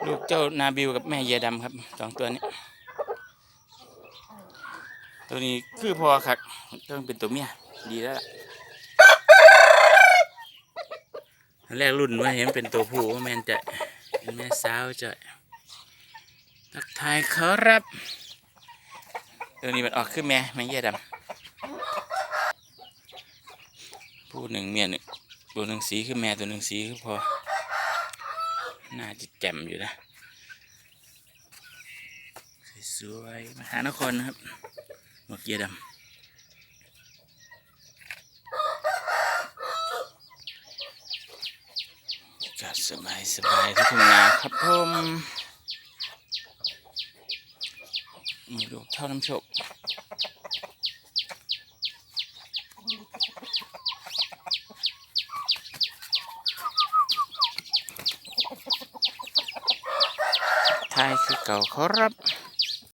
ลูกเจ้านาบิวกับแม่เยดำครับสองตัวนี้ตัวนี้คือพอครับต้องเป็นตัวเมียดีแล้วล่ะแรกรุ่นว่าเห็นเป็นตัวผู้ว่าแม่นจะเป็นแม่สาวจะทักทายครับตัวนี้มันออกขึ้นแม่เยดำผู้หนึ่งเมียหนึ่งตัวหนึ่งสีคือแม่ตัวหนึ่งสีคือพอน่าจะแจ่มอยู่นะสวยมหานครนะครับหมวกเกียร์ดำก็สบายที่ทุ่งนาครับผมมีลูกเท่าน้ำโชคท้ายคือเก่าครับ